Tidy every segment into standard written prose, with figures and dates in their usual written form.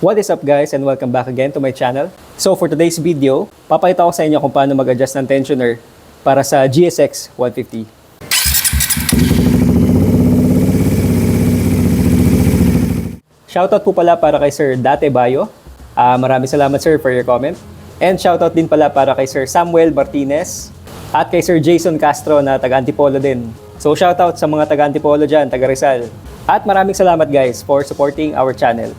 What is up guys, and welcome back again to my channel. So for today's video, papakita ko sa inyo kung paano mag-adjust ng tensioner para sa GSX 150. Shoutout po pala para kay Sir Date Bayo. Maraming salamat sir for your comment. And shoutout din pala para kay Sir Samuel Martinez at kay Sir Jason Castro na taga-Antipolo din. So shoutout sa mga taga-Antipolo dyan, taga-Rizal. At maraming salamat guys for supporting our channel.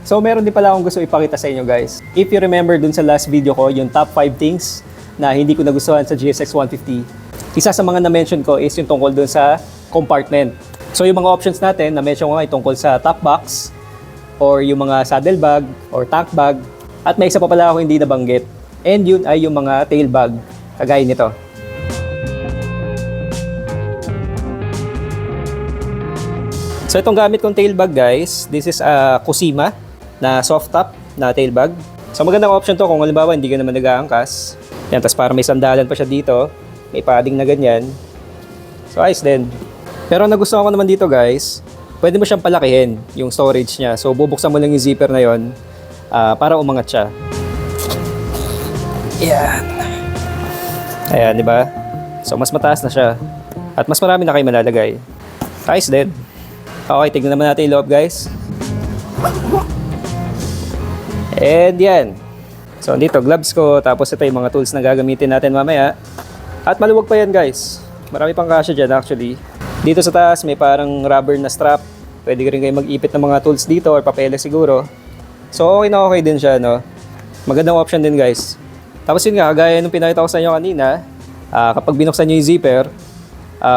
So meron din pala akong gusto ipakita sa inyo guys. If you remember dun sa last video ko, yung top 5 things na hindi ko nagustuhan sa GSX 150, isa sa mga na-mention ko is yung tungkol dun sa compartment. So yung mga options natin, na-mention ko nga tungkol sa top box, or yung mga saddle bag, or tank bag, at may isa pa pala ako hindi nabanggit. And yun ay yung mga tail bag, kagaya nito. So itong gamit kong tail bag guys, this is a Cosima na soft top na tail bag. So magandang option to kung halimbawa hindi ka naman nag-aangkas. Yan, tapos para may sandalan pa siya dito, may padding na ganyan. So ayos din. Pero nagustuhan ko naman dito guys, pwede mo siyang palakihin yung storage niya. So bubuksan mo lang yung zipper na yon para umangat siya. Yan. Ayan, di ba? So mas mataas na siya. At mas marami na kayo malalagay. Ayos din. Okay, tignan naman natin yung loob guys. And yan. So dito, gloves ko. Tapos ito yung mga tools na gagamitin natin mamaya. At maluwag pa yan guys. Marami pang kasya dyan actually. Dito sa taas may parang rubber na strap. Pwede rin kayo mag-ipit ng mga tools dito or papeles siguro. So okay na okay din siya, no? Magandang option din guys. Tapos yun nga, kagaya nung pinakita ko sa inyo kanina, kapag binuksan nyo yung zipper,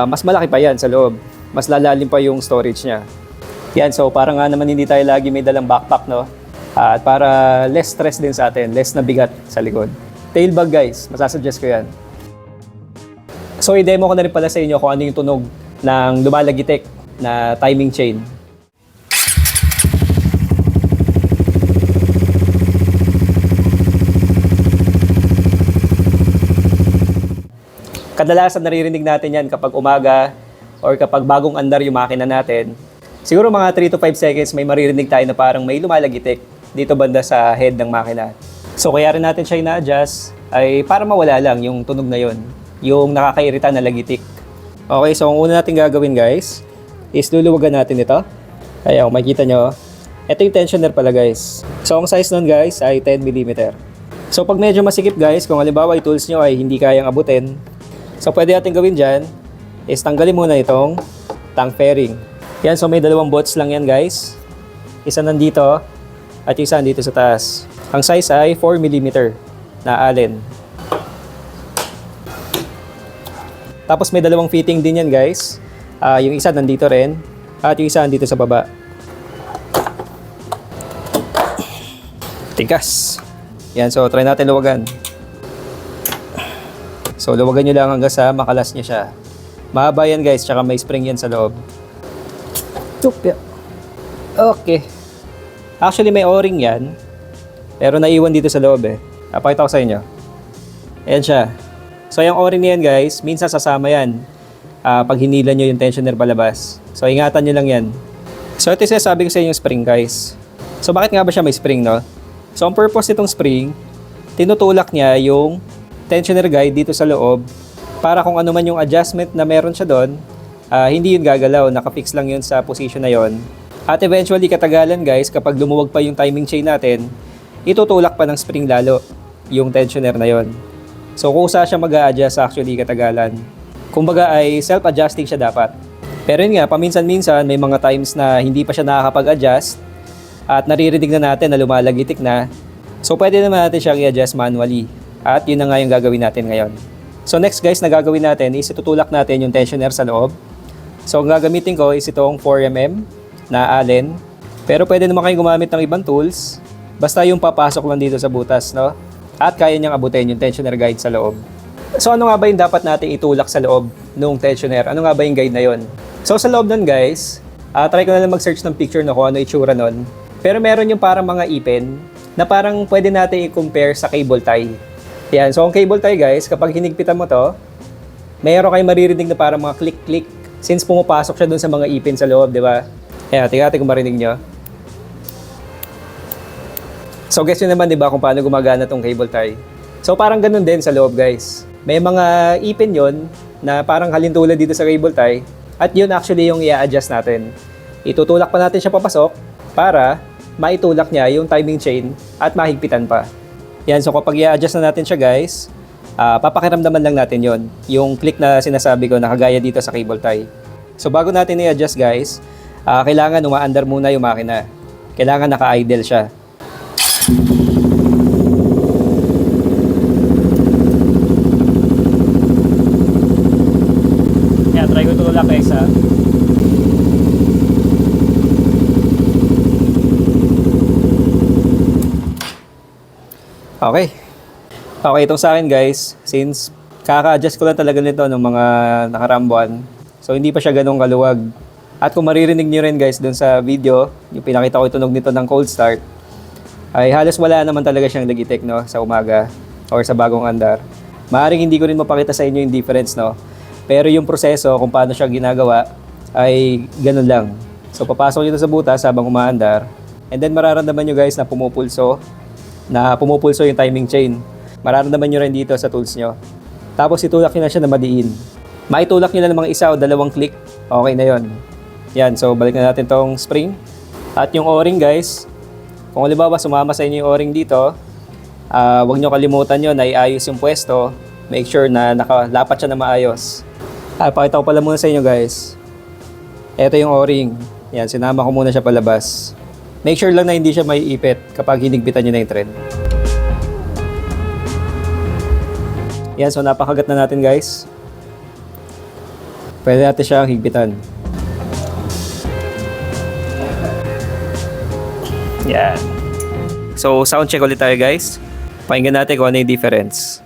mas malaki pa yan sa loob. Mas lalalim pa yung storage niya. Yan, so para nga naman hindi tayo lagi may dalang backpack, no? At para less stress din sa atin, less na bigat sa likod. Tail bag guys, masasuggest ko yan. So i-demo ko na rin pala sa inyo kung ano yung tunog ng lumalagitik na timing chain. Kadalasan naririnig natin yan kapag umaga or kapag bagong andar yung makina natin. Siguro mga 3 to 5 seconds may maririnig tayo na parang may lumalagitik dito banda sa head ng makina. So kaya rin natin siya ina-adjust ay para mawala lang yung tunog na yon, yung nakakairita na lagitik. Okay, so ang una natin gagawin guys is luluwagan natin ito. Ayan, kung makikita nyo, ito yung tensioner pala guys. So ang size nun guys ay 10mm. So pag medyo masikip guys, kung halimbawa yung tools nyo ay hindi kayang abutin, so pwede natin gawin dyan is tanggalin muna itong tank fairing. Yan, so may dalawang bolts lang yan guys. Isa nandito at yung isa nandito sa taas. Ang size ay 4mm na Allen. Tapos may dalawang fitting din yan guys. Yung isa nandito rin at yung isa nandito sa baba. Tigas. Yan, so try natin luwagan. So luwagan nyo lang hanggang sa makalas niya siya. Mahaba yan guys, tsaka may spring yan sa loob. Okay. Actually may o-ring yan, pero naiwan dito sa loob eh. Papakita ko sa inyo. Ayan siya. So yung o-ring na yan guys, minsan sasama yan pag hinila nyo yung tensioner palabas. So ingatan nyo lang yan. So ito yung sinasabi ko sa inyo yung spring guys. So bakit nga ba siya may spring, no? So ang purpose nitong spring, tinutulak niya yung tensioner guide dito sa loob para kung ano man yung adjustment na meron siya doon, hindi yun gagalaw, nakafix lang yun sa position na yun. At eventually katagalan guys, kapag lumuwag pa yung timing chain natin, itutulak pa ng spring lalo yung tensioner na yun. So kusa siya mag-a-adjust actually katagalan. Kumbaga ay self-adjusting siya dapat. Pero yun nga, paminsan-minsan may mga times na hindi pa siya nakakapag-adjust at naririnig na natin na lumalagitik na. So pwede naman natin siyang i-adjust manually. At yun na nga yung gagawin natin ngayon. So next guys na gagawin natin is itutulak natin yung tensioner sa loob. So ang gagamitin ko is itong 4mm na Allen. Pero pwede naman kayong gumamit ng ibang tools. Basta yung papasok lang dito sa butas, no? At kaya niyang abutin yung tensioner guide sa loob. So ano nga ba yung dapat natin itulak sa loob ng tensioner? Ano nga ba yung guide na yon? So sa loob nun guys, try ko na lang mag-search ng picture na kung ano itsura nun. Pero meron yung parang mga ipin na parang pwede natin i-compare sa cable tie. Yan, so ang cable tie guys, kapag hinigpitan mo to, mayroon kayong maririnig na parang mga click-click since pumapasok siya dun sa mga ipin sa loob, di ba? Ayan, tingnan natin kung marinig nyo. So guess nyo naman, di ba, kung paano gumagana tong cable tie. So parang ganun din sa loob, guys. May mga ipin yon na parang halintulad dito sa cable tie. At yun actually yung i-adjust natin. Itutulak pa natin siya papasok para maitulak niya yung timing chain at mahigpitan pa. Yan, so kapag i-adjust na natin siya, guys, papakiramdaman lang natin yon, yung click na sinasabi ko na kagaya dito sa cable tie. So bago natin i-adjust, guys, kailangan umaandar muna yung makina. Kailangan naka-idle siya. Yan, try ko tulak, guys, ha. Okay. Okay, itong sa akin, guys, since kaka-adjust ko lang talaga nito ng mga nakaraang buwan, so hindi pa siya ganun kaluwag. At kung maririnig nyo rin, guys, dun sa video, yung pinakita ko yung tunog nito ng cold start, ay halos wala naman talaga siyang nagitik, no, sa umaga or sa bagong andar. Maaaring hindi ko rin mapakita sa inyo yung difference, no, pero yung proseso kung paano siya ginagawa ay ganun lang. So papasok nyo sa butas habang umaandar, and then mararamdaman nyo, guys, na pumupulso yung timing chain. Mararamdaman nyo rin dito sa tools nyo. Tapos itulak nyo na siya na madiin. Maitulak nyo na ng mga isa o dalawang click, okay na yon. Yan, so balik na natin tong spring. At yung o-ring, guys, kung halimbawa sumama sa inyo yung o-ring dito, huwag nyo kalimutan yun na iayos yung pwesto. Make sure na nakalapat siya na maayos. Pakita ko pala muna sa inyo, guys. Ito yung o-ring. Yan, sinama ko muna siya palabas. Make sure lang na hindi siya may ipit kapag hinigpitan nyo na yung thread. Yan, so napakagat na natin, guys. Pwede natin siyang higpitan. Yan. So, sound check ulit tayo, guys. Pakinggan natin kung ano yung difference.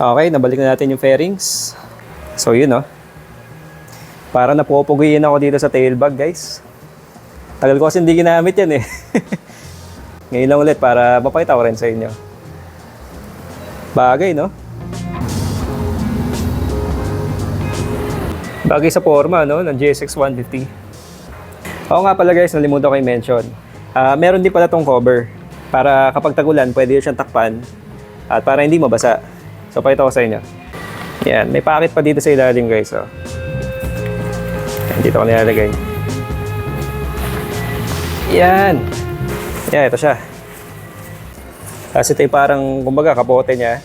Okay, nabalik na natin yung fairings. So, yun, oh. Parang napupuguyin ako dito sa tailbag, guys. Tagal ko kasi hindi ginamit yan, eh. Ngayon lang ulit para mapakita ko rin sa inyo. Bagay, no? Bagay sa forma, no? Ng GSX 150. Oo nga pala, guys, nalimutan ko i-mention. Meron din pala tong cover. Para kapag tagulan, pwede siyang takpan. At para hindi mabasa. So, pakita ko sa inyo. Yan, may packet pa dito sa ilalim, guys, oh. Dito ko nilalagay. Yan. Yan, ito siya. Kasi ito yung parang, kumbaga, kapote niya.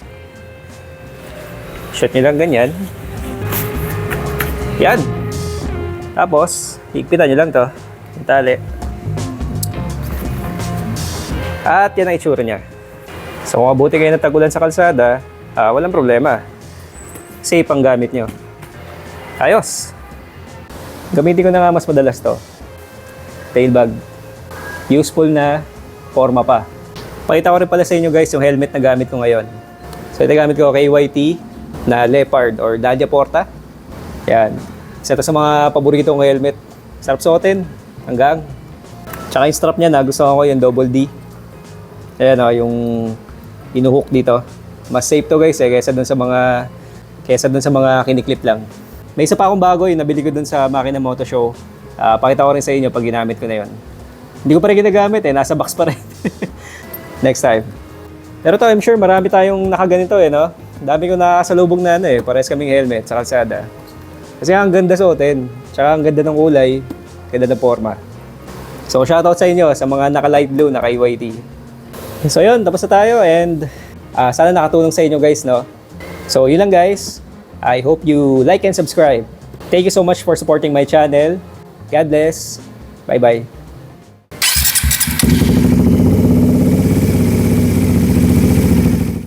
Shoot nyo lang ganyan. Yan. Tapos, higpitan nyo lang to. Yung tali. At yan ang itsura niya. So, kung mabuti kayo natagulan sa kalsada, walang problema. Safe ang gamit nyo. Ayos. Gamitin ko na nga mas madalas to. Tailbag. Useful na forma pa. Pakita ko rin pala sa inyo, guys, yung helmet na gamit ko ngayon. So ito gamit ko KYT na Leopard or Dadia Porta. Yan. Isa ito sa mga paborito kong helmet. Sarap suotin. Hanggang. Tsaka yung strap niya, nagustuhan ko yung double D. Ayan, o, yung inuhook dito. Mas safe to, guys, kaysa dun sa mga kiniklip lang. May isa pa akong bago yung nabili ko dun sa Makina Moto Show. Pakita ko rin sa inyo pag ginamit ko na yon. Hindi ko pa rin ginagamit, nasa box pa rin. Next time. Pero to, I'm sure marami tayong nakaganito, no? Dami ko nakasalubong na parehas kaming helmet sa kalsada. Kasi ang ganda suotin, tsaka ang ganda ng kulay, ganda ng forma. So shoutout sa inyo sa mga naka-light blue na KYT. So yun, tapos na tayo and sana nakatulong sa inyo, guys, no? So yun lang, guys. I hope you like and subscribe. Thank you so much for supporting my channel. God bless. Bye-bye.